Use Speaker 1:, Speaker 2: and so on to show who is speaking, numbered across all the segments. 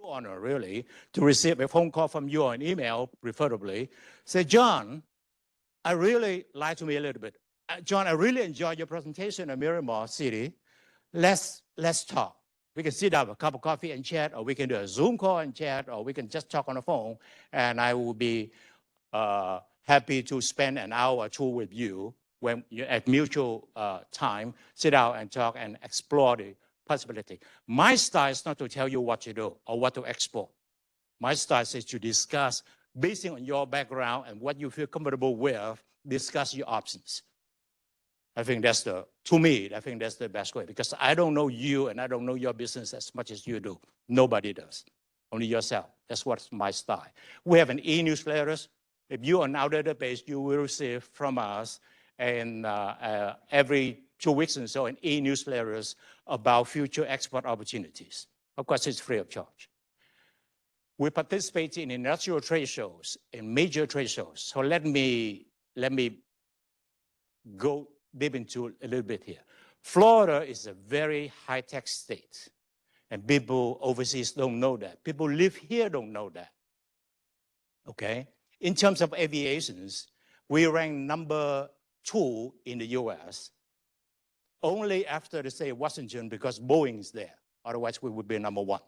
Speaker 1: honor, really, to receive a phone call from you or an email, preferably. Say, John, I really lie to me a little bit. John, I really enjoyed your presentation in Miramar City. Let's talk. We can sit down, have a cup of coffee and chat, or we can do a Zoom call and chat, or we can just talk on the phone. And I will be happy to spend an hour or two with you when you at mutual time, sit down and talk and explore the possibility. My style is not to tell you what to do or what to explore. My style is to discuss, based on your background and what you feel comfortable with, discuss your options. I think that's to me, I think that's the best way, because I don't know you and I don't know your business as much as you do. Nobody does, only yourself. That's what's my style. We have an e-newsletters. If you're on our database, you will receive from us and every 2 weeks and so an e-newsletters about future export opportunities. Of course, it's free of charge. We participate in industrial trade shows, in major trade shows. So let me go deep into a little bit here. Florida is a very high-tech state, and people overseas don't know that. People live here don't know that, okay? In terms of aviations, we rank number 2 in the US, only after, the say, Washington, because Boeing is there. Otherwise, we would be number 1,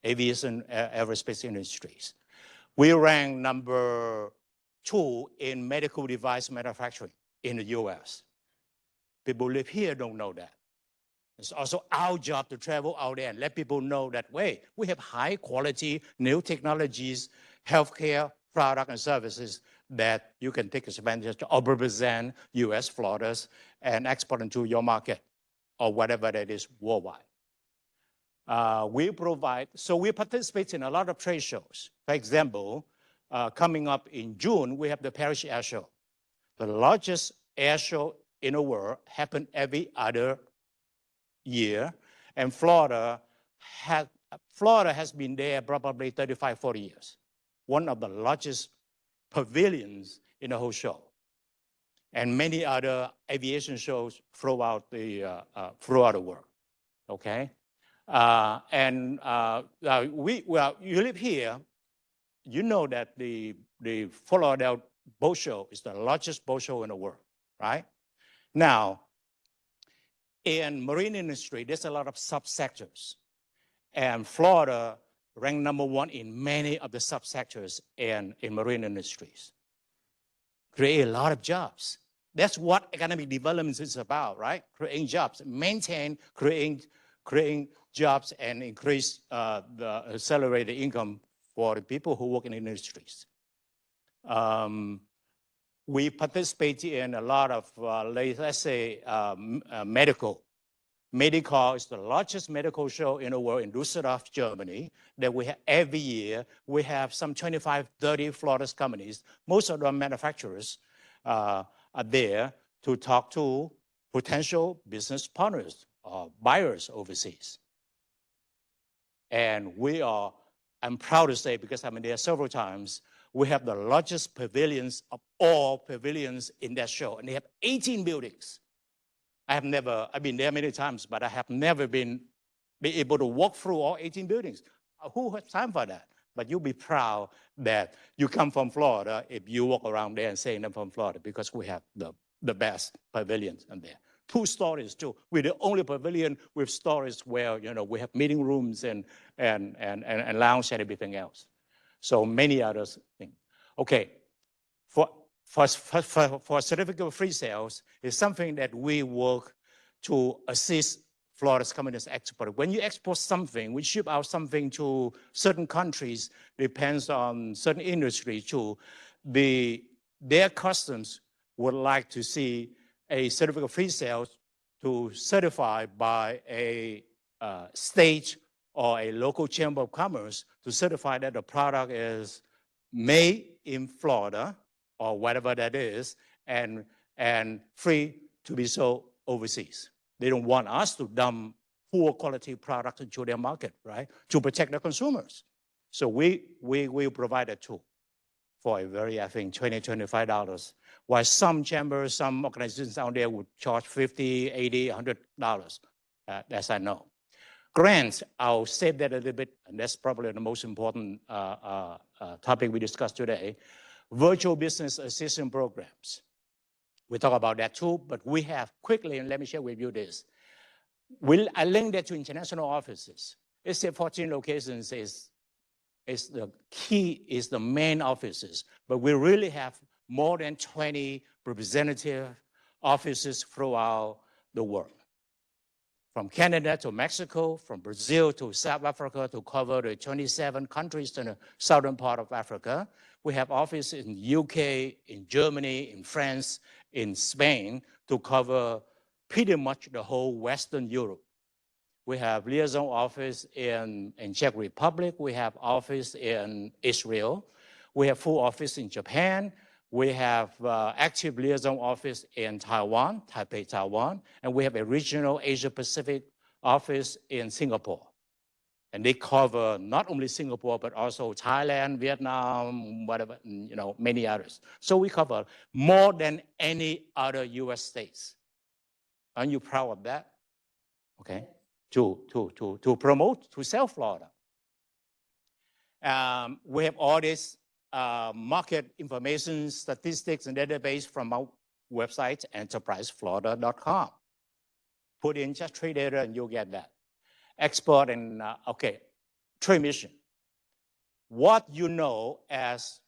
Speaker 1: aviation, aerospace industries. We rank number 2 in medical device manufacturing in the US. People live here don't know that. It's also our job to travel out there and let people know that, wait, we have high quality, new technologies, healthcare, product and services that you can take advantage of, represent US Floridas and export into your market or whatever that is worldwide. We participate in a lot of trade shows. For example, coming up in June, we have the Paris Air Show. The largest air show in the world, happen every other year, and Florida has been there probably 35, 40 years. One of the largest pavilions in the whole show, and many other aviation shows throughout the world. Okay, you live here, you know that the Florida boat show is the largest boat show in the world, right? Now, in marine industry, there's a lot of subsectors, and Florida ranked number 1 in many of the subsectors in marine industries. Create a lot of jobs. That's what economic development is about, right? Creating jobs, creating jobs, and increase accelerate the income for the people who work in industries. We participate in a lot of, let's say, medical. Medical is the largest medical show in the world in Düsseldorf, Germany, that we have every year. We have some 25, 30 Florida companies. Most of the manufacturers are there to talk to potential business partners or buyers overseas. And I'm proud to say, because I've been there several times, we have the largest pavilions of all pavilions in that show, and they have 18 buildings. I've been there many times, but I have never been able to walk through all 18 buildings. Who has time for that? But you'll be proud that you come from Florida if you walk around there and say I'm from Florida, because we have the best pavilions in there. 2 stories too. We're the only pavilion with stories where we have meeting rooms and lounge and everything else. So many other things. Okay, for certificate of free sales is something that we work to assist Florida's companies export. When you export something, we ship out something to certain countries, depends on certain industry too. Their customs would like to see a certificate of free sales to certify by a state or a local chamber of commerce to certify that the product is made in Florida or whatever that is, and free to be sold overseas. They don't want us to dump poor quality product into their market, right? To protect the consumers. So we provide a tool for a very, I think, $20, $25, while some chambers, some organizations out there would charge $50, $80, $100, as I know. Grants, I'll save that a little bit, and that's probably the most important topic we discussed today. Virtual business assistance programs. We talk about that too, but we have quickly, and let me share with you this. I link that to international offices. It's 14 locations is the key, is the main offices, but we really have more than 20 representative offices throughout the world. From Canada to Mexico, from Brazil to South Africa, to cover the 27 countries in the southern part of Africa. We have offices in UK, in Germany, in France, in Spain, to cover pretty much the whole Western Europe. We have liaison office in Czech Republic. We have office in Israel. We have full office in Japan. We have active liaison office in Taiwan, Taipei, Taiwan, and we have a regional Asia Pacific office in Singapore. And they cover not only Singapore, but also Thailand, Vietnam, whatever, many others. So we cover more than any other US states. Aren't you proud of that? Okay, to promote, to sell Florida. We have all this market information, statistics, and database from our website, enterpriseflorida.com. Put in just trade data and you'll get that. Export and, trade mission. What you know as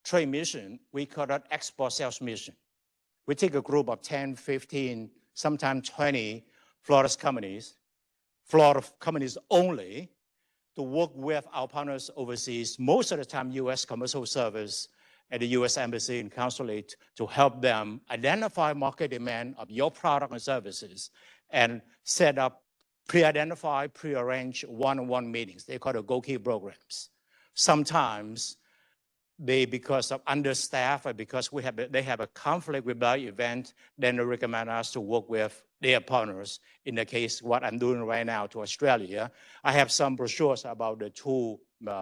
Speaker 1: trade mission, we call that export sales mission. We take a group of 10, 15, sometimes 20 Florida companies only, to work with our partners overseas, most of the time U.S. Commercial Service at the U.S. Embassy and Consulate, to help them identify market demand of your product and services and set up pre-identify, pre-arrange one-on-one meetings. They call it go-key programs. Sometimes because of understaffed or because they have a conflict with our event, then they recommend us to work with their partners. In the case, what I'm doing right now to Australia, I have some brochures about the two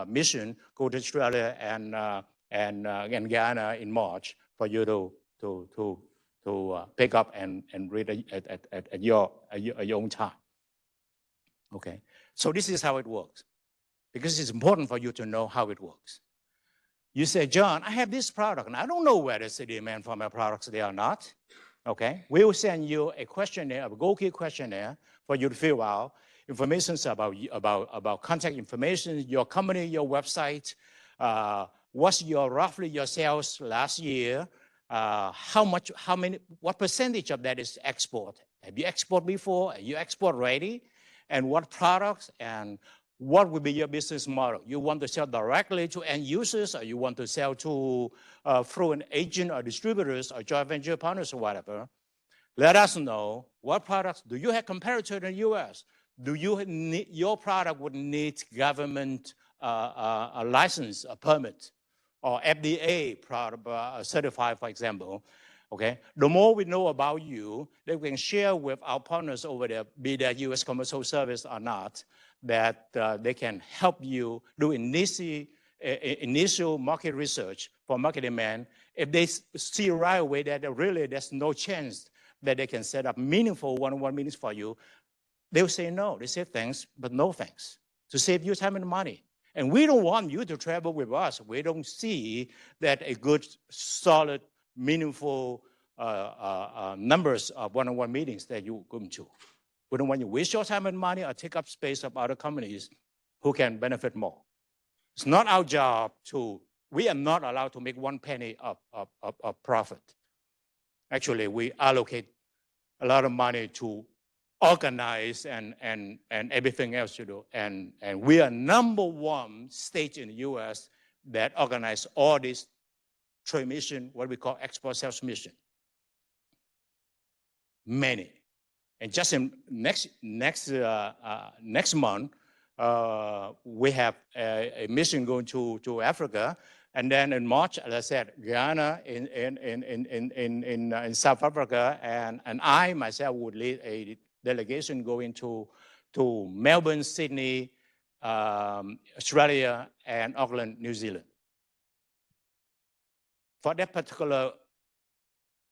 Speaker 1: mission, go to Australia and Guyana in March for you to pick up and read at your own time. Okay, so this is how it works, because it's important for you to know how it works. You say, John, I have this product, and I don't know whether it's a demand for my products there or not. Okay, we will send you a questionnaire, a go-key questionnaire, for you to fill out information about contact information, your company, your website, what's roughly your sales last year, what percentage of that is export? Have you export before? Are you export ready? And what products and what would be your business model? You want to sell directly to end users, or you want to sell to through an agent or distributors or joint venture partners or whatever? Let us know what products do you have comparator in the U.S. Do you need, your product would need government a license, a permit, or FDA product certified, for example? Okay, the more we know about you, that we can share with our partners over there, be that U.S. Commercial Service or not, that they can help you do initial market research for market demand. If they see right away that really there's no chance that they can set up meaningful one-on-one meetings for you, they'll say no. They say thanks, but no thanks, to save you time and money. And we don't want you to travel with us. We don't see that a good, solid, meaningful numbers of one-on-one meetings that you're going to. We don't want you to waste your time and money or take up space of other companies who can benefit more. It's not our job we are not allowed to make 1 penny of profit. Actually, we allocate a lot of money to organize and everything else to do. And we are #1 state in the US that organize all this trade mission, what we call export sales mission. Many. And just in next month, we have a mission going to Africa, and then in March, as I said, Guyana in South Africa, and I myself would lead a delegation going to Melbourne, Sydney, Australia, and Auckland, New Zealand. For that particular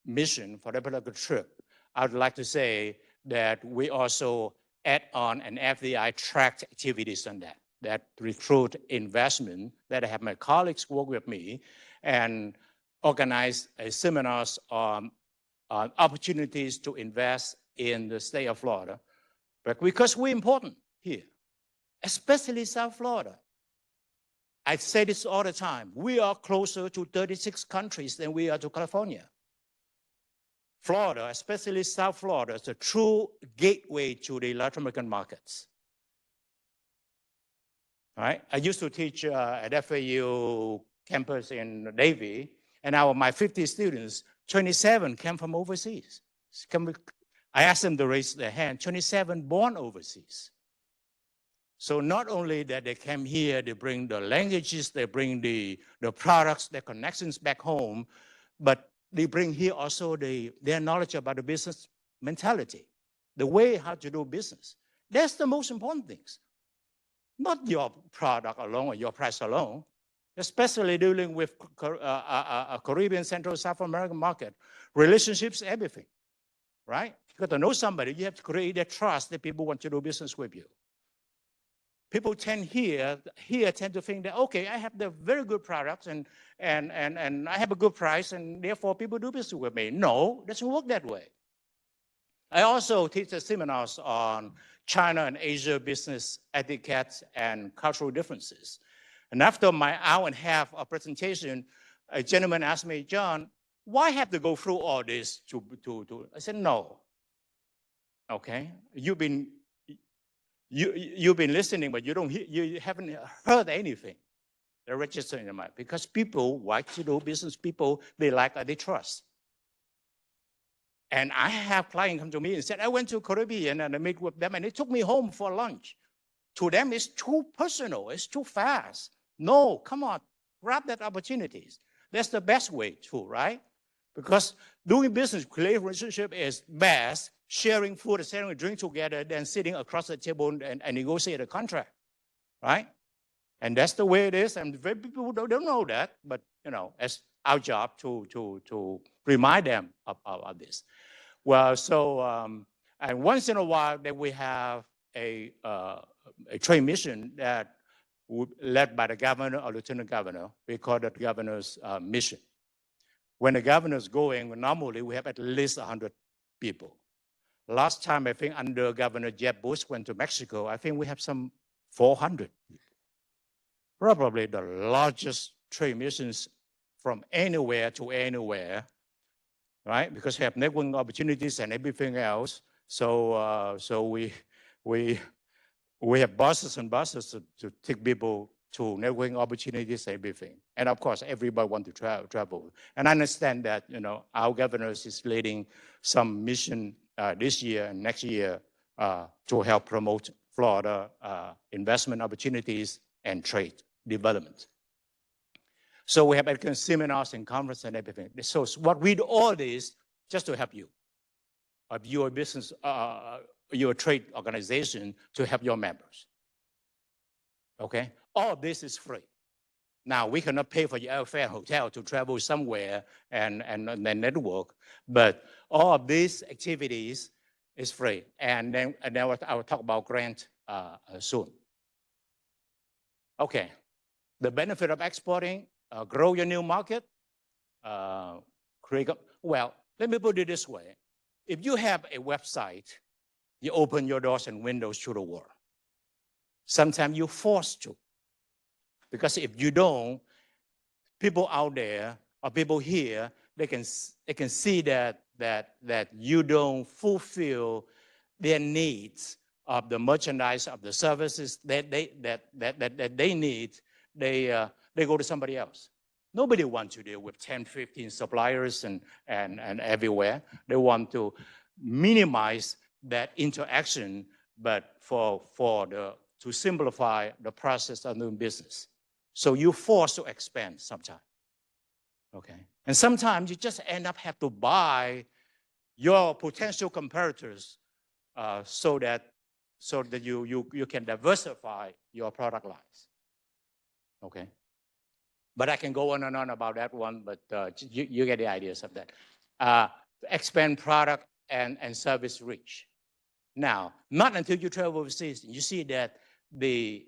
Speaker 1: mission, for that particular trip, I would like to say that we also add-on and FDI tracked activities on that recruit investment, that I have my colleagues work with me and organize seminars on opportunities to invest in the state of Florida. But because we're important here, especially South Florida. I say this all the time. We are closer to 36 countries than we are to California. Florida, especially South Florida, is a true gateway to the Latin American markets. All right? I used to teach at FAU campus in Navy, and out of my 50 students, 27 came from overseas. I asked them to raise their hand, 27 born overseas. So not only that they came here, they bring the languages, they bring the products, their connections back home, but they bring here also their knowledge about the business mentality, the way how to do business. That's the most important things. Not your product alone or your price alone, especially dealing with a Caribbean, Central, South American market. Relationships, everything, right? You got to know somebody. You have to create that trust that people want to do business with you. People tend to think that, okay, I have the very good products and I have a good price and therefore people do business with me. No, it doesn't work that way. I also teach the seminars on China and Asia business etiquette and cultural differences. And after my hour and a half of presentation, a gentleman asked me, John, why have to go through all this I said, no. Okay, you've been listening, but you haven't heard anything. They're registered in your mind because people like to do business. People they trust. And I have clients come to me and said, I went to Caribbean and I met with them and they took me home for lunch. To them, it's too personal. It's too fast. No, come on, grab that opportunities. That's the best way too, right? Because doing business, creating relationship is best. Sharing food, sharing a drink together, then sitting across the table and negotiate a contract, right? And that's the way it is. And very people don't know that, but it's our job to remind them about this. Well, so and once in a while, then we have a trade mission that led by the governor or lieutenant governor. We call it the governor's mission. When the governor's going, normally we have at least 100 people. Last time, I think under Governor Jeb Bush went to Mexico, I think we have some 400 people. Probably the largest trade missions from anywhere to anywhere, right? Because we have networking opportunities and everything else. So we have buses and buses to take people to networking opportunities and everything. And of course, everybody wants to travel. And I understand that our governor is leading some mission this year and next year to help promote Florida investment opportunities and trade development. So we have seminars and conferences and everything. So what we do all this just to help you, your business, your trade organization to help your members. Okay, all of this is free. Now we cannot pay for your airfare, hotel to travel somewhere and then network, but all of these activities is free. And then I will talk about grant soon. Okay, the benefit of exporting, grow your new market, well, let me put it this way. If you have a website, you open your doors and windows to the world. Sometimes you're forced to. Because if you don't, people out there or people here, they can see that you don't fulfill their needs of the merchandise, of the services that they need. They go to somebody else. Nobody wants to deal with 10, 15 suppliers and everywhere. They want to minimize that interaction, but to simplify the process of doing business. So you're forced to expand sometimes, okay? And sometimes you just end up have to buy your potential competitors so that you can diversify your product lines, okay? But I can go on and on about that one, but you get the ideas of that. Expand product and service reach. Now, not until you travel overseas, you see that the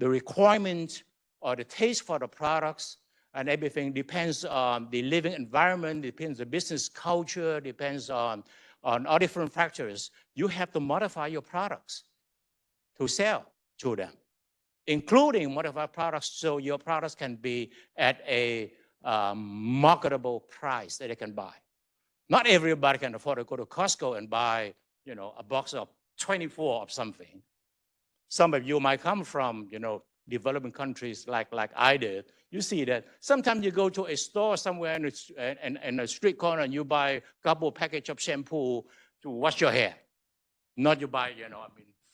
Speaker 1: requirement or the taste for the products and everything depends on the living environment, depends on the business culture, depends on all different factors. You have to modify your products to sell to them, including modified products so your products can be at a marketable price that they can buy. Not everybody can afford to go to Costco and buy, a box of 24 of something. Some of you might come from, developing countries like I did. You see that sometimes you go to a store somewhere in a street corner and you buy a couple package of shampoo to wash your hair. Not you buy,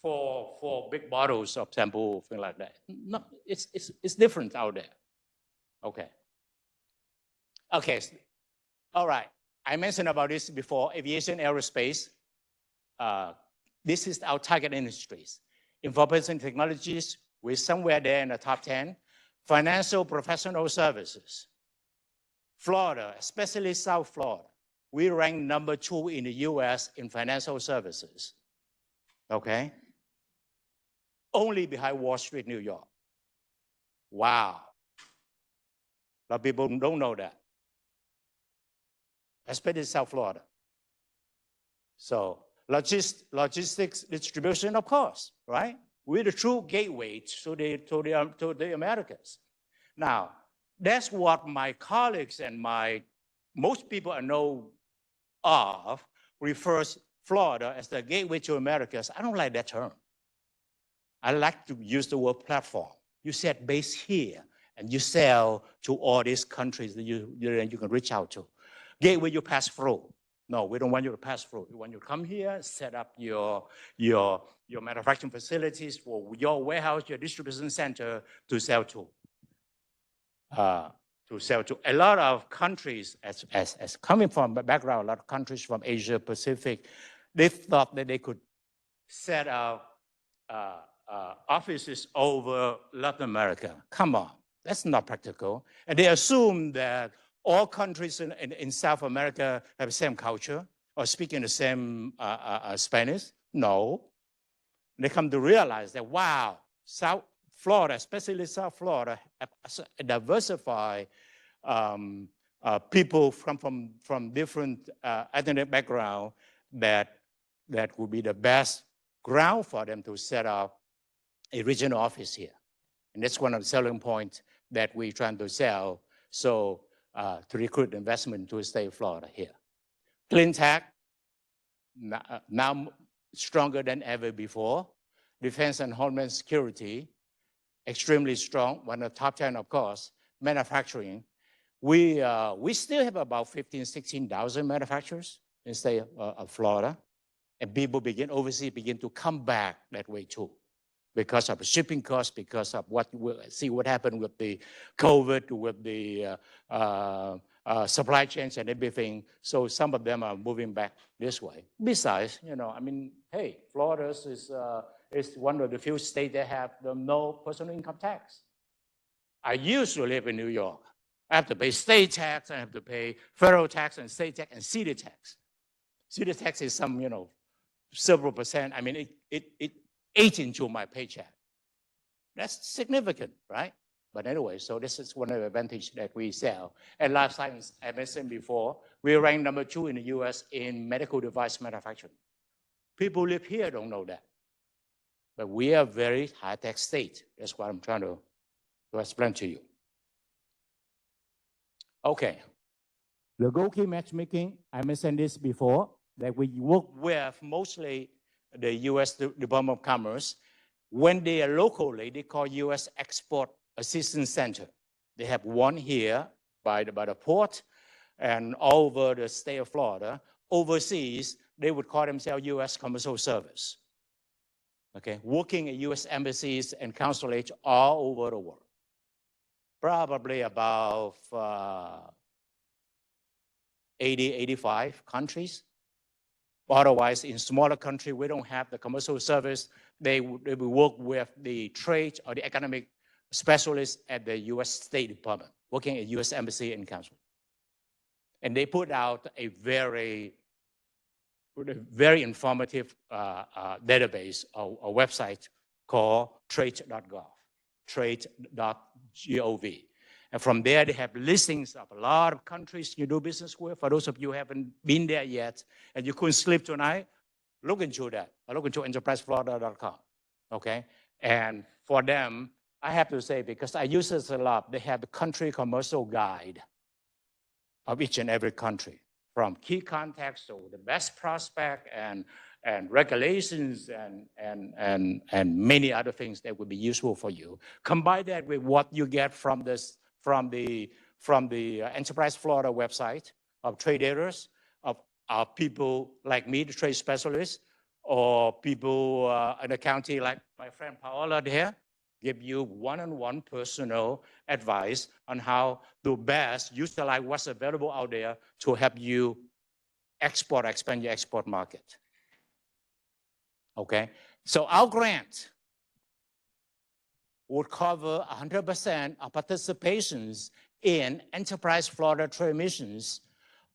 Speaker 1: four big bottles of shampoo, thing like that. No, it's different out there. Okay. Okay. All right. I mentioned about this before, aviation, aerospace. This is our target industries. Information technologies, we're somewhere there in the top 10. Financial professional services. Florida, especially South Florida, we rank number 2 in the US in financial services. Okay? Only behind Wall Street, New York. Wow. A lot of people don't know that. Especially South Florida. So logistics distribution, of course, right? We're the true gateway to the Americas. Now, that's what my colleagues and most people I know of refers Florida as the gateway to Americas. I don't like that term. I like to use the word platform. You set base here and you sell to all these countries that you can reach out to. Gateway, you pass through. No, we don't want you to pass through. We want you to come here, set up your manufacturing facilities for your warehouse, your distribution center to sell to. A lot of countries, as coming from a background, a lot of countries from Asia Pacific, they thought that they could set up offices over Latin America. Come on, that's not practical. And they assume that all countries in South America have the same culture or speaking the same Spanish. No. They come to realize that, wow, South Florida, especially South Florida, diversify people from different ethnic background that would be the best ground for them to set up a regional office here. And that's one of the selling points that we're trying to sell. So to recruit investment to the state of Florida here. Clean tech, now stronger than ever before. Defense and Homeland Security, extremely strong, one of the top 10, of course. Manufacturing, we still have about 15,000, 16,000 manufacturers in the state of Florida. And people overseas begin to come back that way too, because of the shipping costs, because of what happened with the COVID, with the supply chains and everything. So some of them are moving back this way. Besides, hey, Florida is one of the few states that have no personal income tax. I used to live in New York. I have to pay state tax, I have to pay federal tax and state tax and city tax. City tax is some, several percent. It ate into my paycheck. That's significant, right? But anyway, so this is one of the advantages that we sell. And life science, I mentioned before, we rank number 2 in the US in medical device manufacturing. People live here don't know that. But we are a very high-tech state. That's what I'm trying to explain to you. Okay. The go-key matchmaking, I mentioned this before, that we work with mostly the US Department of Commerce. When they are locally, they call US Export Assistance Center. They have one here by the port and all over the state of Florida. Overseas, they would call themselves US Commercial Service. Okay, working at US embassies and consulates all over the world. Probably about 80, 85 countries. Otherwise, in smaller countries, we don't have the commercial service. They will work with the trade or the economic specialists at the US State Department, working at US Embassy and Consulate. And they put out a very with a very informative database or website called trade.gov, trade.gov. And from there, they have listings of a lot of countries you do business with. For those of you who haven't been there yet and you couldn't sleep tonight, look into that. Look into enterpriseflorida.com, okay? And for them, I have to say, because I use this a lot, they have the country commercial guide of each and every country, from key contacts to the best prospect and regulations and many other things that would be useful for you. Combine that with what you get from the Enterprise Florida website of traders, of people like me, the trade specialists, or people in the county like my friend Paola there, give you one-on-one personal advice on how to best utilize what's available out there to help you expand your export market. Okay, so our grant would cover 100% of participations in Enterprise Florida trade missions,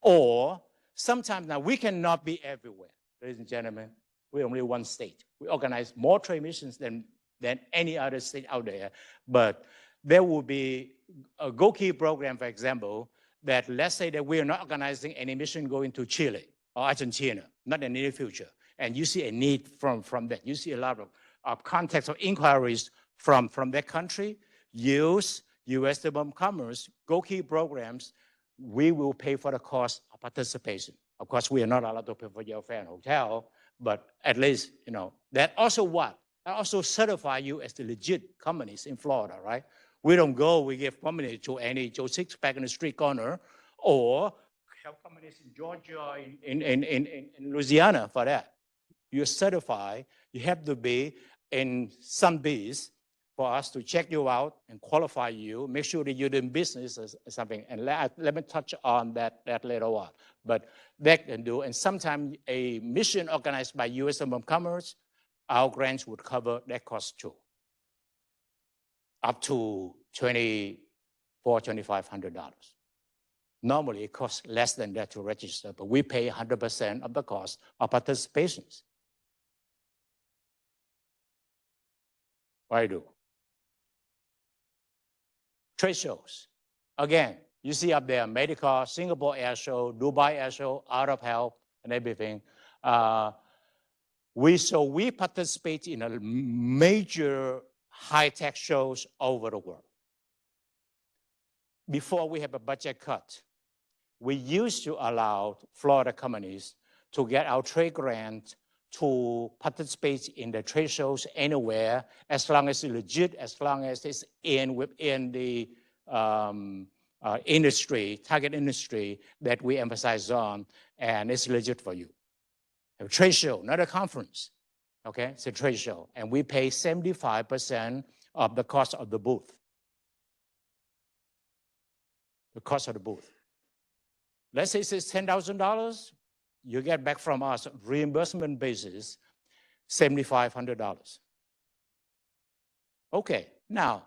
Speaker 1: or sometimes now we cannot be everywhere, ladies and gentlemen. We're only one state. We organize more trade missions than any other state out there. But there will be a go-key program, for example, that let's say that we are not organizing any mission going to Chile or Argentina, not in the near future. And you see a need from that. You see a lot of contacts or inquiries from that country. Use U.S. Department of Commerce, go-key programs. We will pay for the cost of participation. Of course, we are not allowed to pay for your fare and hotel, but at least, you know, that also what? I also certify you as the legit companies in Florida, right? We don't go, we give company to any Joe Six-pack in the street corner, or help companies in Georgia, in Louisiana for that. You're certified, you have to be in some biz for us to check you out and qualify you, make sure that you're doing business or something. And let me touch on that later on. But that can do, and sometimes a mission organized by U.S. Department of Commerce, our grants would cover that cost too, up to $2,400, $2,500. Normally, it costs less than that to register, but we pay 100% of the cost of participations. What I do? Trade shows. Again, you see up there, Medica, Singapore Air Show, Dubai Air Show, Out of Health, and everything. We participate in a major high-tech shows over the world. Before we have a budget cut, we used to allow Florida companies to get our trade grant to participate in the trade shows anywhere, as long as it's legit, as long as it's within the industry, target industry that we emphasize on, and it's legit for you. A trade show, not a conference, okay? It's a trade show, and we pay 75% of the cost of the booth. The cost of the booth. Let's say it's $10,000, you get back from us, reimbursement basis, $7,500. Okay, now,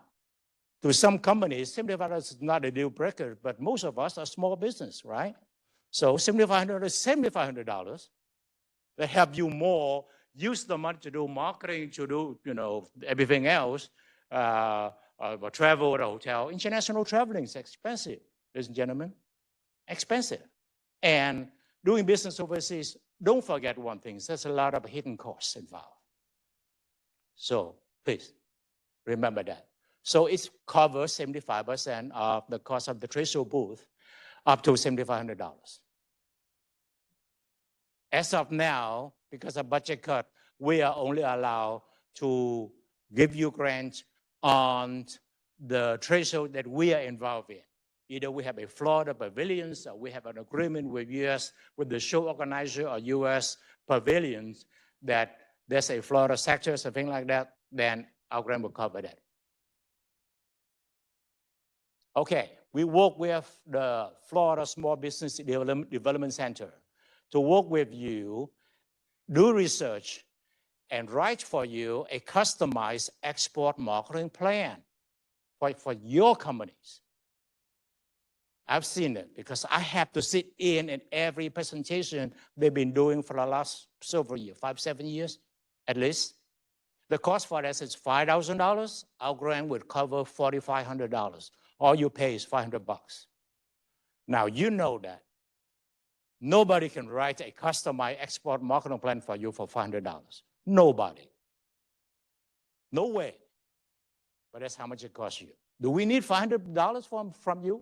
Speaker 1: to some companies, $7,500 is not a deal breaker, but most of us are small business, right? So $7,500 is $7,500. They help you more, use the money to do marketing, to do, you know, everything else, travel or hotel. International traveling is expensive, ladies and gentlemen, expensive. And doing business overseas, don't forget one thing, there's a lot of hidden costs involved. So please, remember that. So it covers 75% of the cost of the trade show booth, up to $7,500. As of now, because of budget cut, we are only allowed to give you grants on the trade show that we are involved in. Either we have a Florida pavilions, or we have an agreement with with the show organizer or US pavilions that there's a Florida sector, something like that, then our grant will cover that. Okay, we work with the Florida Small Business Development Center to work with you, do research, and write for you a customized export marketing plan for your companies. I've seen it because I have to sit in every presentation they've been doing for the last several years, 5, 7 years at least. The cost for that is $5,000. Our grant would cover $4,500. All you pay is $500. Now, you know that nobody can write a customized export marketing plan for you for $500. Nobody. No way. But that's how much it costs you. Do we need $500 from you?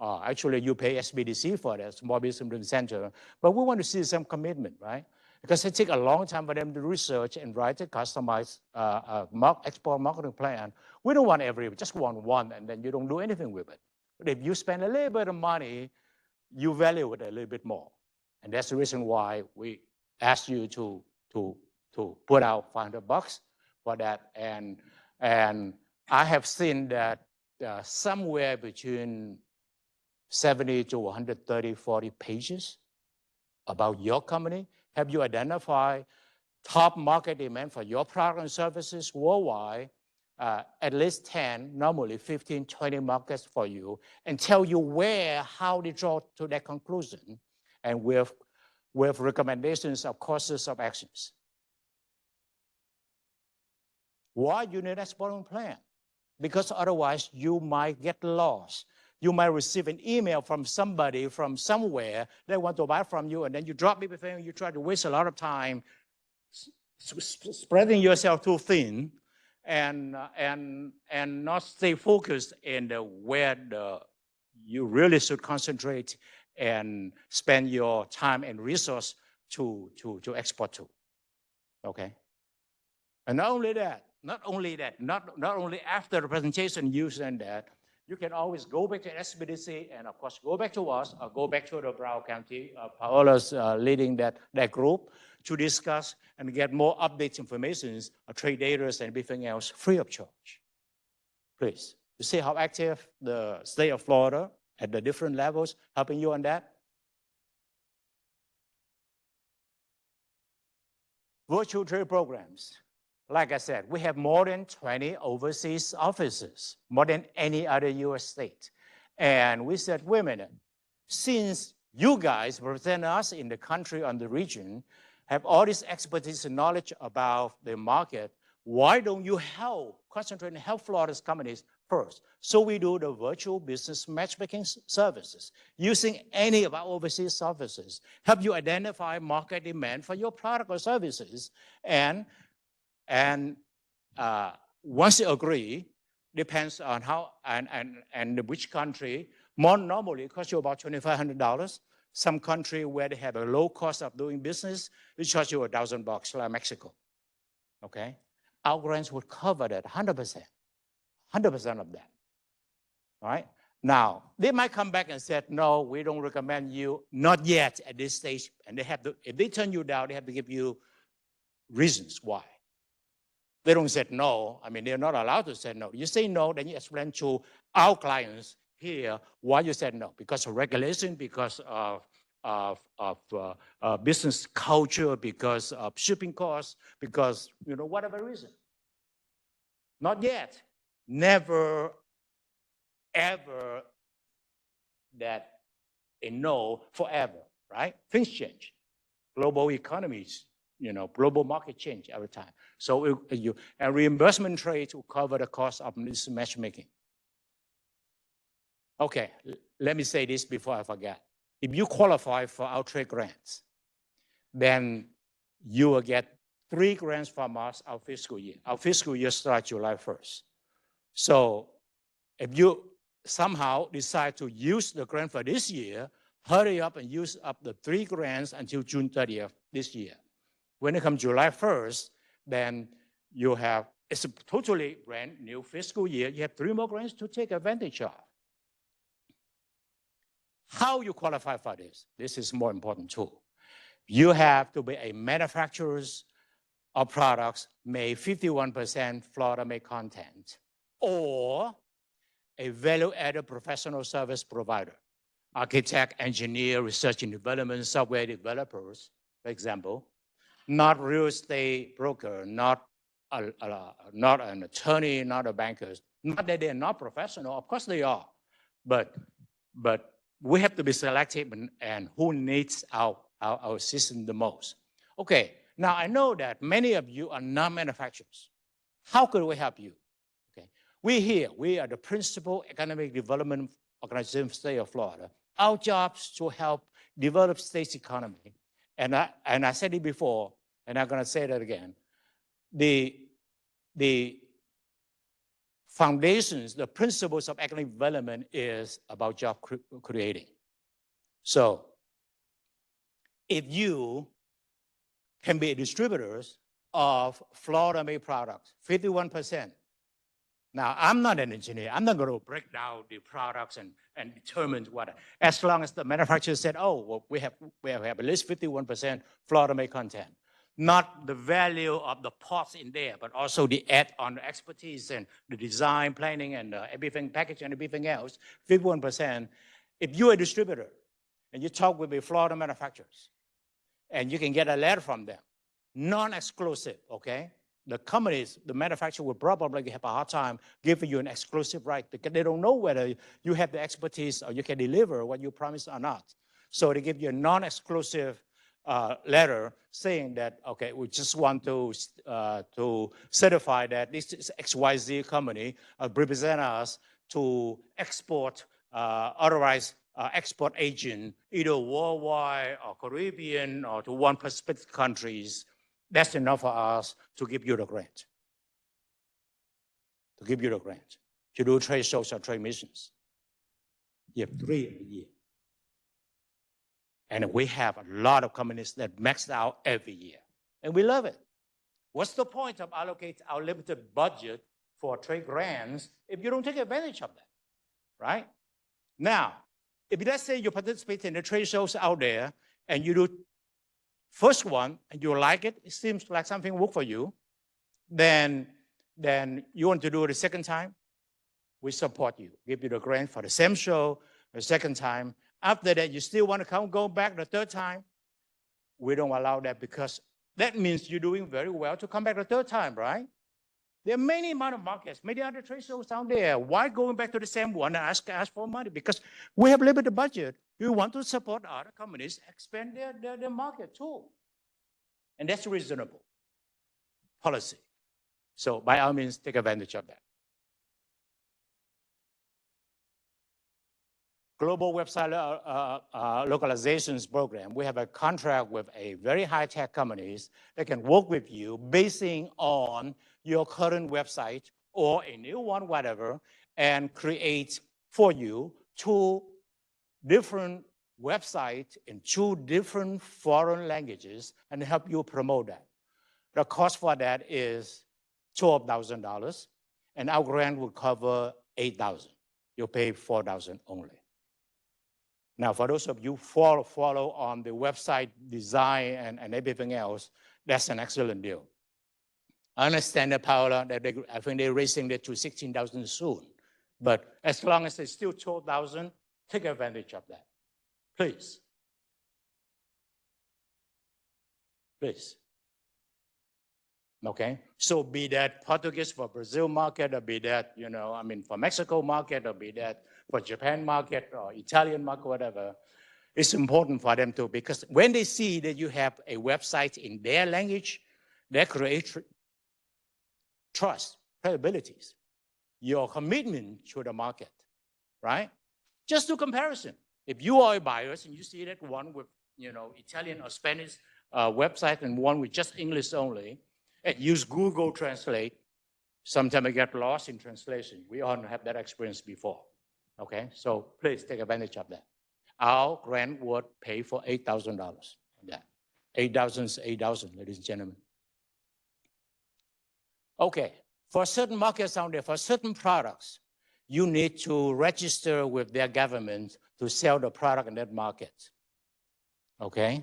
Speaker 1: Actually, you pay SBDC for that, Small Business Development Center. But we want to see some commitment, right? Because it takes a long time for them to research and write a customized export marketing plan. We don't want just want one, and then you don't do anything with it. But if you spend a little bit of money, you value it a little bit more. And that's the reason why we asked you to put out $500 for that. And I have seen that somewhere between 70 to 130, 40 pages about your company. Have you identified top market demand for your product and services worldwide? At least 10, normally 15, 20 markets for you, and tell you how they draw to that conclusion, and with recommendations of courses of actions. Why you need an exporting plan? Because otherwise you might get lost. You might receive an email from somebody from somewhere they want to buy from you, and then you drop everything, and you try to waste a lot of time spreading yourself too thin and not stay focused in where you really should concentrate and spend your time and resource to export to. Okay? And not only after the presentation you send that, you can always go back to SBDC and, of course, go back to us or go back to the Broward County. Paola's leading that group to discuss and get more updates, information, trade data, and everything else free of charge. Please. You see how active the state of Florida at the different levels helping you on that? Virtual trade programs. Like I said, we have more than 20 overseas offices, more than any other US state. And we said, wait a minute, since you guys represent us in the country and the region, have all this expertise and knowledge about the market, why don't you concentrate and help Florida's companies first? So we do the virtual business matchmaking services using any of our overseas offices, help you identify market demand for your product or services, and once you agree, depends on how and which country. More normally, it costs you about $2,500. Some country where they have a low cost of doing business, it charge you $1,000, like Mexico. Okay, our grants would cover that 100%, 100% of that. All right. Now they might come back and say, no, we don't recommend you, not yet at this stage, and they have to. If they turn you down, they have to give you reasons why. They don't say no. I mean, they're not allowed to say no. You say no, then you explain to our clients here why you said no. Because of regulation, because of business culture, because of shipping costs, because, whatever reason. Not yet. Never, ever that a no forever, right? Things change. Global economies, global market change every time. So and reimbursement trades will cover the cost of this matchmaking. Okay, let me say this before I forget. If you qualify for our trade grants, then you will get 3 grants from us our fiscal year. Our fiscal year starts July 1st. So if you somehow decide to use the grant for this year, hurry up and use up the 3 grants until June 30th this year. When it comes July 1st, then it's a totally brand new fiscal year. You have 3 more grants to take advantage of. How you qualify for this is more important too. You have to be a manufacturer of products made 51% Florida-made content, or a value-added professional service provider, architect, engineer, research and development, software developers, for example, not real estate broker, not an attorney, not a banker. Not that they're not professional, of course they are, but but we have to be selective and who needs our system the most. Okay, now I know that many of you are non-manufacturers. How could we help you? Okay, we are the principal economic development organization for the state of Florida. Our job is to help develop state's economy. And I said it before, and I'm going to say that again. The foundations, the principles of economic development is about job creating. So if you can be distributors of Florida-made products, 51%. Now, I'm not an engineer. I'm not going to break down the products and determine what. As long as the manufacturer said, oh, well, we have at least 51% Florida-made content. Not the value of the parts in there, but also the add-on expertise and the design, planning, and everything, packaging, and everything else, 51%. If you're a distributor and you talk with the Florida manufacturers, and you can get a letter from them, non-exclusive, okay? The companies, the manufacturer will probably have a hard time giving you an exclusive right because they don't know whether you have the expertise or you can deliver what you promised or not. So they give you a non-exclusive letter saying that, okay, we just want to certify that this is XYZ company represent us to export authorized export agent, either worldwide or Caribbean or to one specific countries. That's enough for us to give you the grant. To give you the grant. To do trade shows or trade missions. You have 3 in a year. And we have a lot of companies that max out every year. And we love it. What's the point of allocate our limited budget for trade grants if you don't take advantage of that, right? Now, if let's say you participate in the trade shows out there and you do first one and you like it, it seems like something work for you, then you want to do it the second time, we support you, give you the grant for the same show the second time. After that, you still want to go back the third time, we don't allow that because that means you're doing very well to come back the third time, right? There are many amount of markets, many other trade shows out there. Why going back to the same one and ask for money? Because we have limited budget. We want to support other companies, expand their market too. And that's reasonable policy. So by all means, take advantage of that. Global website localizations program. We have a contract with a very high-tech companies that can work with you basing on your current website or a new one, whatever, and create for you 2 different websites in 2 different foreign languages and help you promote that. The cost for that is $12,000, and our grant will cover $8,000. You'll pay $4,000 only. Now, for those of you who follow on the website design and everything else, that's an excellent deal. I understand that, Paola, that I think they're raising it to $16,000 soon. But as long as it's still $12,000, take advantage of that. Please. Please. Okay? So be that Portuguese for Brazil market, or be that, for Mexico market, or be that for Japan market, or Italian market, whatever. It's important for them too, because when they see that you have a website in their language, they create trust, credibilities, your commitment to the market, right? Just do comparison. If you are a buyer and you see that one with, Italian or Spanish website and one with just English only, and use Google Translate, sometimes I get lost in translation. We all have that experience before, okay? So please take advantage of that. Our grant would pay for $8,000 on that. 8,000 is 8,000, ladies and gentlemen. Okay, for certain markets out there, for certain products, you need to register with their government to sell the product in that market, okay?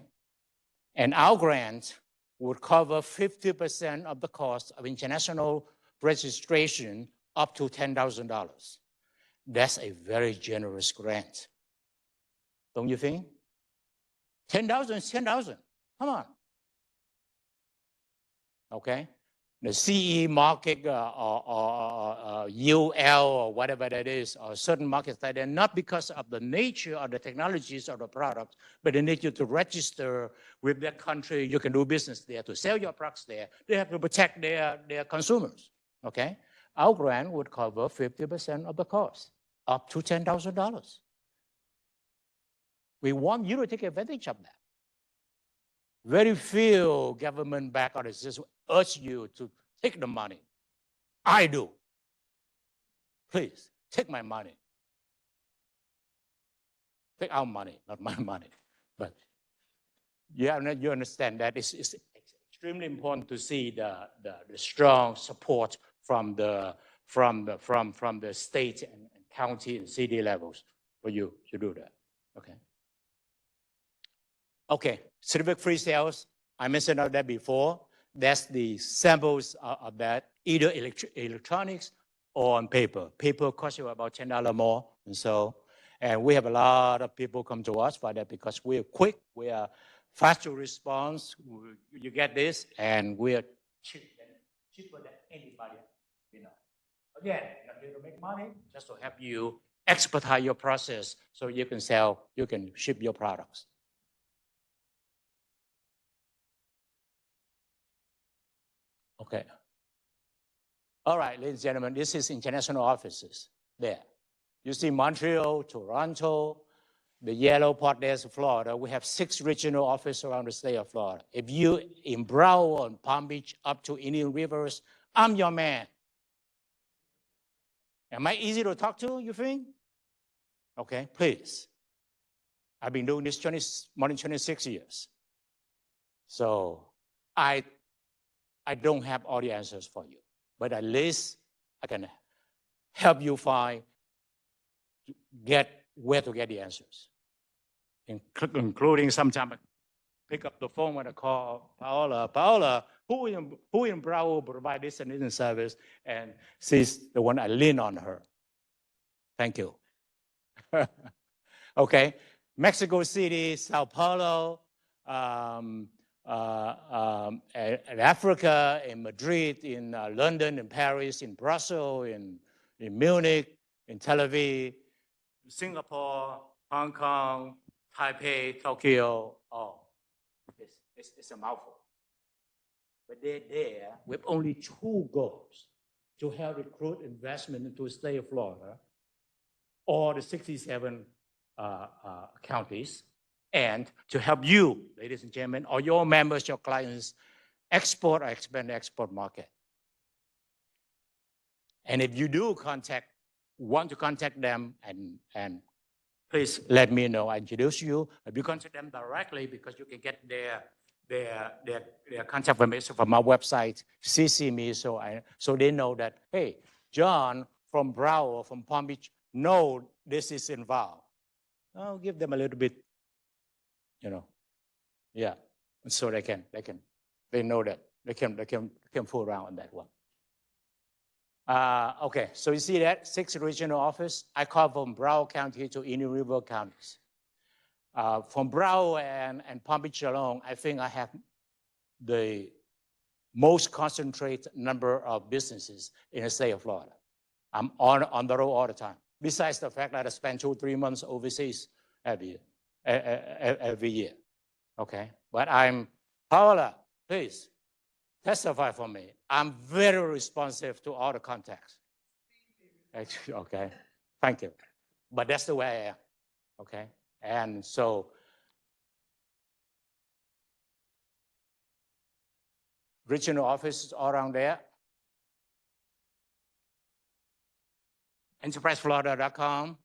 Speaker 1: And our grant would cover 50% of the cost of international registration up to $10,000. That's a very generous grant. Don't you think? 10,000 is 10,000. Come on. Okay? The CE market UL or whatever that is, or certain markets that are not because of the nature or the technologies of the product, but they need you to register with that country. You can do business there to sell your products there. They have to protect their consumers, okay? Our grant would cover 50% of the cost, up to $10,000. We want you to take advantage of that. Very few government-backed organizations urge you to take the money. I do. Please, take my money. Take our money, not my money. But you understand that it's extremely important to see the strong support from the state and county and city levels for you to do that. Okay. Okay, certificate-free sales. I mentioned all that before. That's the samples of that, either electronics or on paper. Paper costs you about $10 more, and we have a lot of people come to us for that because we're quick, we are fast to response. You get this, and we're cheaper than anybody, you know. Again, not here to make money, just to help you expedite your process so you can sell, you can ship your products. Okay. All right, ladies and gentlemen, this is international offices there. You see Montreal, Toronto, the yellow part there's Florida. We have 6 regional offices around the state of Florida. If you in Broward and Palm Beach up to Indian Rivers, I'm your man. Am I easy to talk to, you think? Okay, please. I've been doing this more than 26 years. So I don't have all the answers for you, but at least I can help you find where to get the answers, including sometimes I pick up the phone when I call Paola, who in Broward provide this and this service, and she's the one I lean on her. Thank you. Okay, Mexico City, Sao Paulo, in Africa, in Madrid, in London, in Paris, in Brussels, in Munich, in Tel Aviv, Singapore, Hong Kong, Taipei, Tokyo. Oh, it's a mouthful. But they're there with only 2 goals: to help recruit investment into the state of Florida, or the 67 counties, and to help you, ladies and gentlemen, or your members, your clients, export or expand the export market. And if you do want to contact them, and please let me know. I introduce you. If you contact them directly, because you can get their contact information from our website, CC me, so they know that, hey, John from Broward, from Palm Beach, know this is involved. I'll give them a little bit, you know, yeah, and so they know that they can fool around on that one. Okay, so you see that 6 regional office. I cover from Broward County to Indian River counties. From Broward and Palm Beach alone, I think I have the most concentrated number of businesses in the state of Florida. I'm on the road all the time. Besides the fact that I spend 2-3 months overseas every year. Okay, but Paola, please testify for me. I'm very responsive to all the contacts. Okay, thank you. But that's the way I am. Okay, and so regional offices all around there. EnterpriseFlorida.com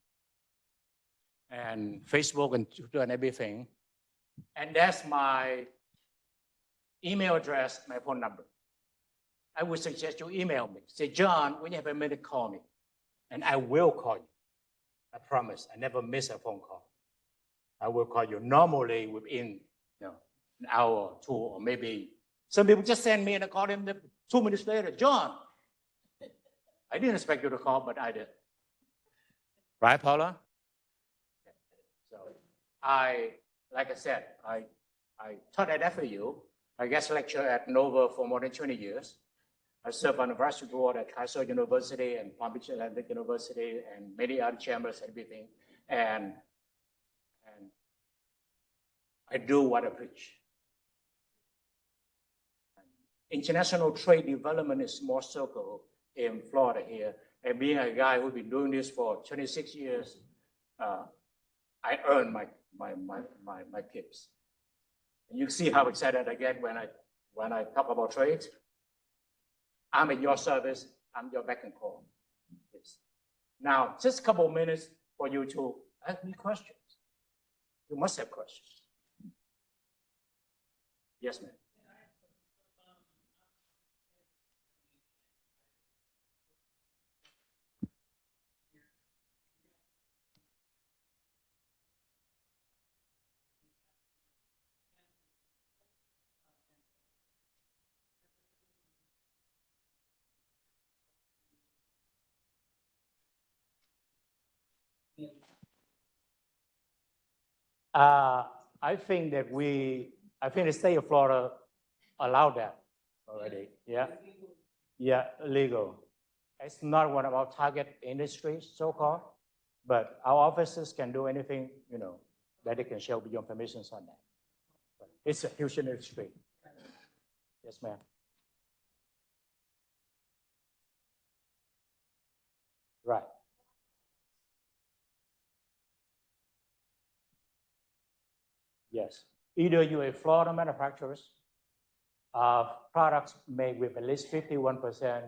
Speaker 1: and Facebook and Twitter and everything. And that's my email address, my phone number. I would suggest you email me. Say, John, when you have a minute, call me. And I will call you. I promise. I never miss a phone call. I will call you normally within an hour or 2, or maybe some people just send me and I call them 2 minutes later. John, I didn't expect you to call, but I did. Right, Paula? So like I said, I taught at FAU. I guest lecture at Nova for more than 20 years. I serve on the advisory board at Kaiser University and Palm Beach Atlantic University and many other chambers and everything. And I do what I preach. International trade development is small circle in Florida here. And being a guy who's been doing this for 26 years, I earn my tips. And you see how excited I get when I talk about trade. I'm at your service. I'm your beck and call. Yes. Now, just a couple of minutes for you to ask me questions. You must have questions. Yes, ma'am. I think that I think the state of Florida allowed that already. Yeah, yeah, legal. It's not one of our target industries, so-called, but our officers can do anything, that they can share beyond permissions on that. But it's a huge industry. Yes, ma'am. Right. Yes. Either you're a Florida manufacturer, products made with at least 51%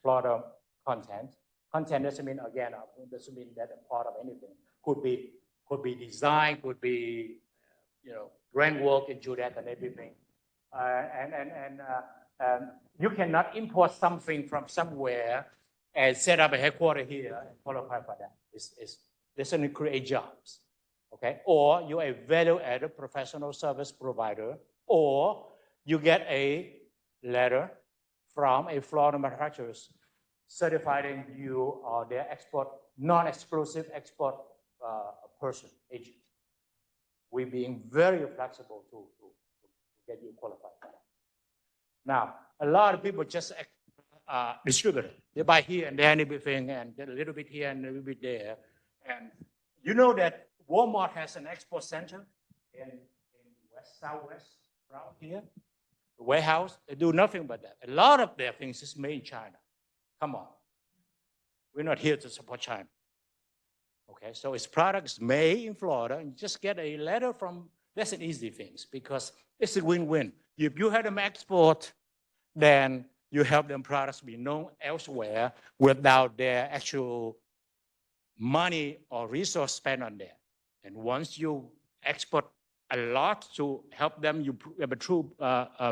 Speaker 1: Florida content. Content doesn't mean, again, doesn't mean that a part of anything. Could be design, could be, brand work into that and everything. You cannot import something from somewhere and set up a headquarters here and qualify for that. It doesn't create jobs. Okay, or you're a value-added professional service provider, or you get a letter from a Florida manufacturer certifying you are their export, non-exclusive export person, agent. We're being very flexible to get you qualified for that. Now, a lot of people just distribute it. They buy here and there and everything, and get a little bit here and a little bit there. And you know that Walmart has an export center in Southwest, around here. The warehouse, they do nothing but that. A lot of their things is made in China. Come on. We're not here to support China. Okay, so it's products made in Florida, and just get a letter from, that's an easy thing because it's a win-win. If you have them export, then you help them products be known elsewhere without their actual money or resource spent on that. And once you export a lot to help them, you have a true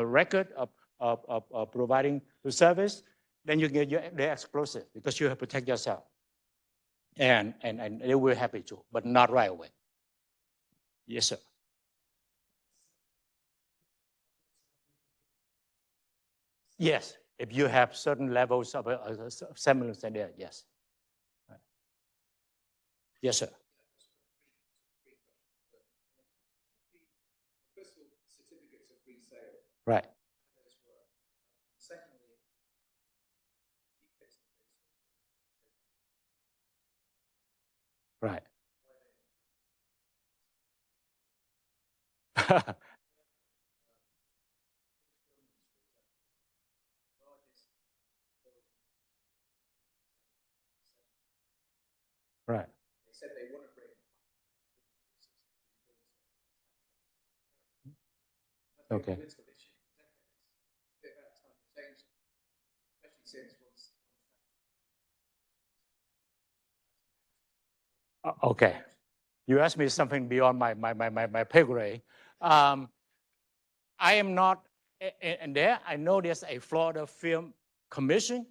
Speaker 1: record of providing the service, then you get the exclusive because you have to protect yourself. And they were happy to, but not right away. Yes, sir. Yes, if you have certain levels of semblance in there, yes. Yes, sir. Right. Right. Right. Okay. Okay. You asked me something beyond my pay grade. I am not, and there I know there's a Florida Film Commission.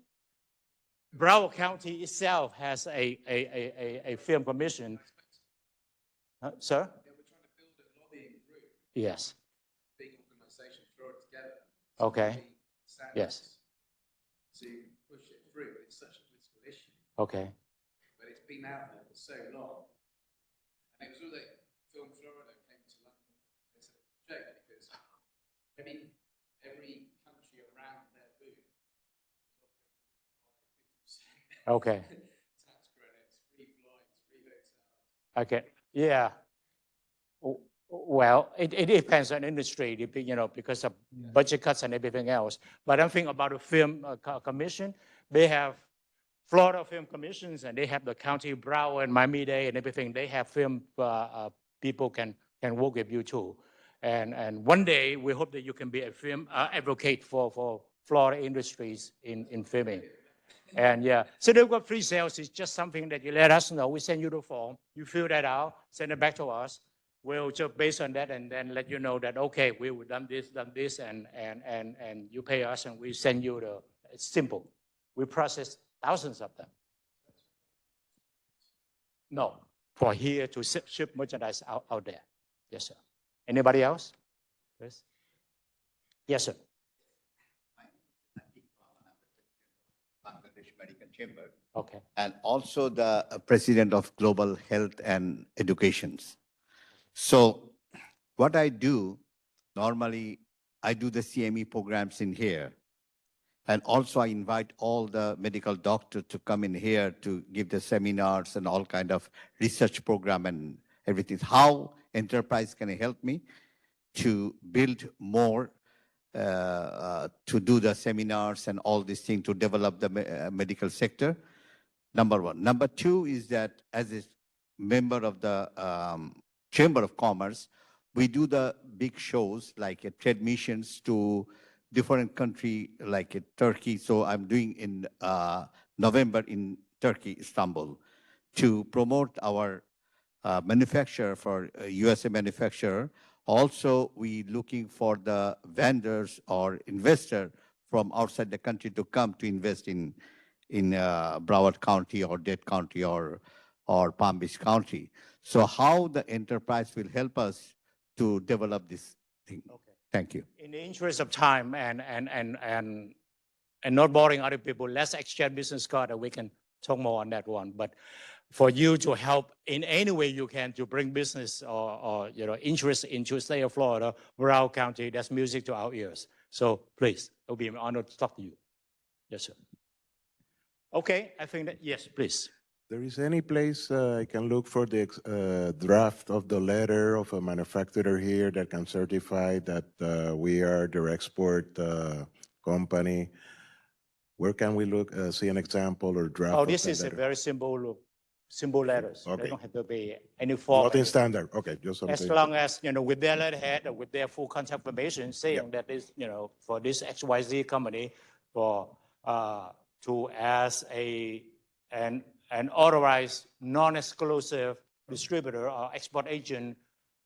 Speaker 1: Broward County itself has a film commission. Sir? Yes. Big organizations throw it together. Okay. Yes. To push it through. It's such a political issue. Okay. But it's been out there for so long. And it was all that Film Florida came to London. It's a joke because every country around their booth Okay. Okay. Yeah. Well, it depends on industry, because of budget cuts and everything else. But I'm thinking about the film commission. They have Florida Film Commissions, and they have the County Broward and Miami-Dade and everything. They have film people can work with you too. And one day we hope that you can be a film advocate for Florida industries in filming. And yeah, so they've got free sales. It's just something that you let us know. We send you the form. You fill that out, send it back to us. We'll just based on that and then let you know that, okay, we've done this, and you pay us and we send you it's simple. We process thousands of them. No, for here to ship merchandise out there. Yes, sir. Anybody else? Yes, yes, sir.
Speaker 2: Bangladesh Medical Chamber,
Speaker 1: Okay.
Speaker 2: and also the president of Global Health and Educations. So what I do, normally I do the CME programs in here. And also I invite all the medical doctors to come in here to give the seminars and all kind of research program and everything. How enterprise can help me to build more, to do the seminars and all these things to develop the medical sector. Number one. Number two is that as a member of the Chamber of Commerce, we do the big shows like trade missions to different country like Turkey. So I'm doing in November in Turkey, Istanbul, to promote our manufacturer for USA manufacturer. Also, we looking for the vendors or investor from outside the country to come to invest in Broward County or Dade County or Palm Beach County. So how the enterprise will help us to develop this thing.
Speaker 1: Okay.
Speaker 2: Thank you.
Speaker 1: In the interest of time and not boring other people, let's exchange business card and we can talk more on that one. But for you to help in any way you can to bring business or interest into the state of Florida, Broward County, that's music to our ears. So please, it'll be an honor to talk to you. Yes, sir. Okay, I think that, yes, please.
Speaker 3: There is any place I can look for the draft of the letter of a manufacturer here that can certify that we are their export company? Where can we look, see an example or draft?
Speaker 1: Oh,
Speaker 3: of
Speaker 1: this
Speaker 3: that
Speaker 1: is a
Speaker 3: letter?
Speaker 1: very simple letters.
Speaker 3: Okay.
Speaker 1: They don't have to be any form.
Speaker 3: Nothing standard. Okay, just something.
Speaker 1: As long as, with their letterhead or with their full contact information saying that is, for this XYZ company to as an authorized non-exclusive distributor or export agent,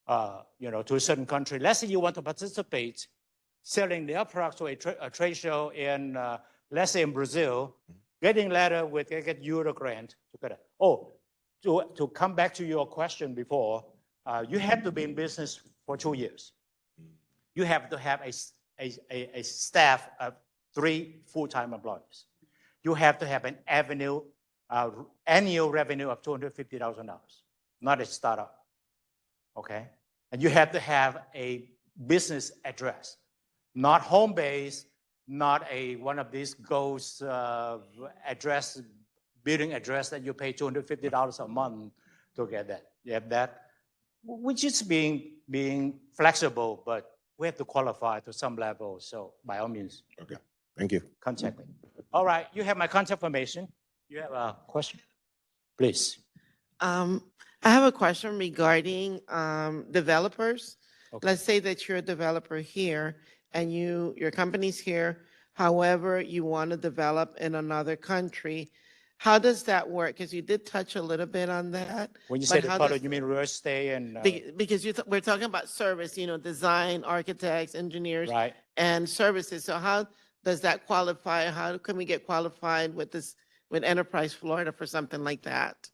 Speaker 1: to a certain country. Let's say you want to participate selling their products to a trade show in, let's say in Brazil, getting letter with get Euro grant. Oh, to come back to your question before, you have to be in business for 2 years. You have to have a staff of 3 full-time employees. You have to have an annual revenue of $250,000, not a startup, okay? And you have to have a business address, not home base, not one of these ghost address, building address that you pay $250 a month to get that. You have that, which is being flexible, but we have to qualify to some level. So by all means.
Speaker 3: Okay, thank you.
Speaker 1: Contact me. All right, you have my contact information. You have a question? Please.
Speaker 4: I have a question regarding developers.
Speaker 1: Okay.
Speaker 4: Let's say that you're a developer here and your company's here. However, you want to develop in another country. How does that work? Because you did touch a little bit on that.
Speaker 1: When you
Speaker 4: but
Speaker 1: say
Speaker 4: how
Speaker 1: developer,
Speaker 4: does-
Speaker 1: you mean real estate and
Speaker 4: Because we're talking about service, design, architects, engineers,
Speaker 1: right?
Speaker 4: and services. So how does that qualify? How can we get qualified with Enterprise Florida for something like that?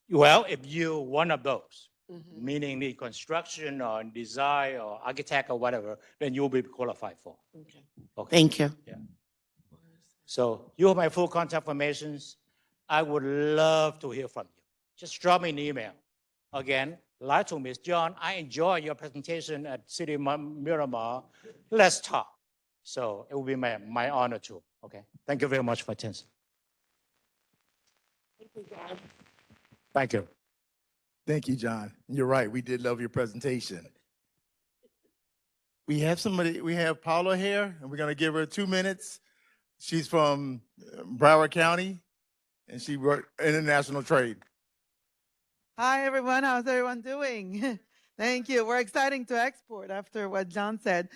Speaker 1: Well, if you one of those,
Speaker 4: Mhm.
Speaker 1: meaning the construction or design or architect or whatever, then you'll be qualified for.
Speaker 4: Okay.
Speaker 1: Okay.
Speaker 4: Thank you.
Speaker 1: Yeah. So you have my full contact information. I would love to hear from you. Just drop me an email. Again, like to Ms. John, I enjoy your presentation at City Miramar. Let's talk. So it will be my honor too. Okay. Thank you very much for attention. Thank you.
Speaker 5: Thank you, John. You're right. We did love your presentation. We have somebody, we have Paula here, and we're going to give her 2 minutes. She's from Broward County, and she worked international trade.
Speaker 6: Hi, everyone. How's everyone doing? Thank you. We're exciting to export after what John said.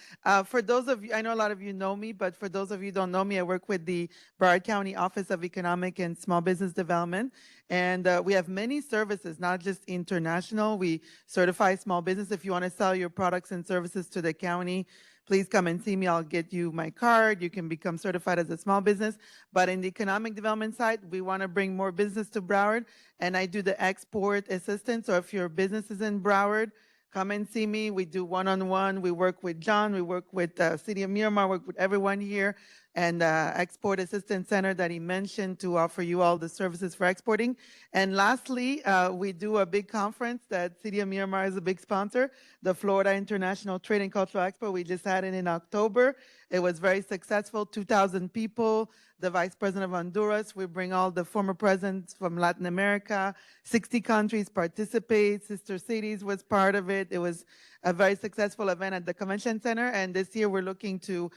Speaker 6: For those of you, I know a lot of you know me, but for those of you who don't know me, I work with the Broward County Office of Economic and Small Business Development. And we have many services, not just international. We certify small business. If you want to sell your products and services to the county, please come and see me. I'll get you my card. You can become certified as a small business. But in the economic development side, we want to bring more business to Broward, and I do the export assistance. So if your business is in Broward, come and see me. We do one-on-one. We work with John. We work with City of Miramar, work with everyone here, and Export Assistance Center that he mentioned to offer you all the services for exporting. And lastly, we do a big conference that City of Miramar is a big sponsor, the Florida International Trade and Cultural Expo. We just had it in October. It was very successful, 2,000 people. The Vice President of Honduras, we bring all the former presidents from Latin America, 60 countries participate, Sister Cities was part of it. It was a very successful event at the Convention Center, and this year we're looking to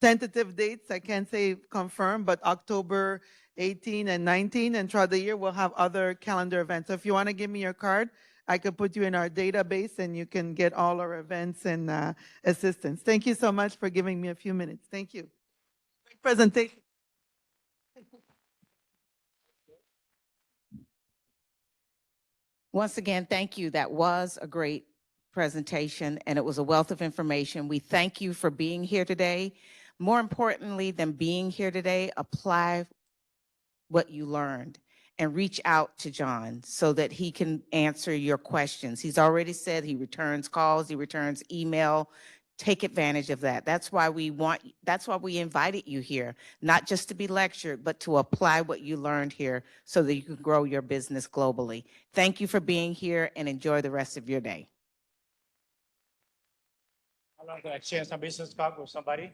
Speaker 6: tentative dates, I can't say confirmed, but October 18 and 19, and throughout the year we'll have other calendar events. So if you want to give me your card, I could put you in our database and you can get all our events and assistance. Thank you so much for giving me a few minutes. Thank you. Great presentation.
Speaker 7: Once again, thank you. That was a great presentation, and it was a wealth of information. We thank you for being here today. More importantly than being here today, apply what you learned and reach out to John so that he can answer your questions. He's already said he returns calls, he returns email. Take advantage of that. That's why we invited you here, not just to be lectured, but to apply what you learned here so that you can grow your business globally. Thank you for being here and enjoy the rest of your day.
Speaker 1: I'd like to exchange some business card with somebody.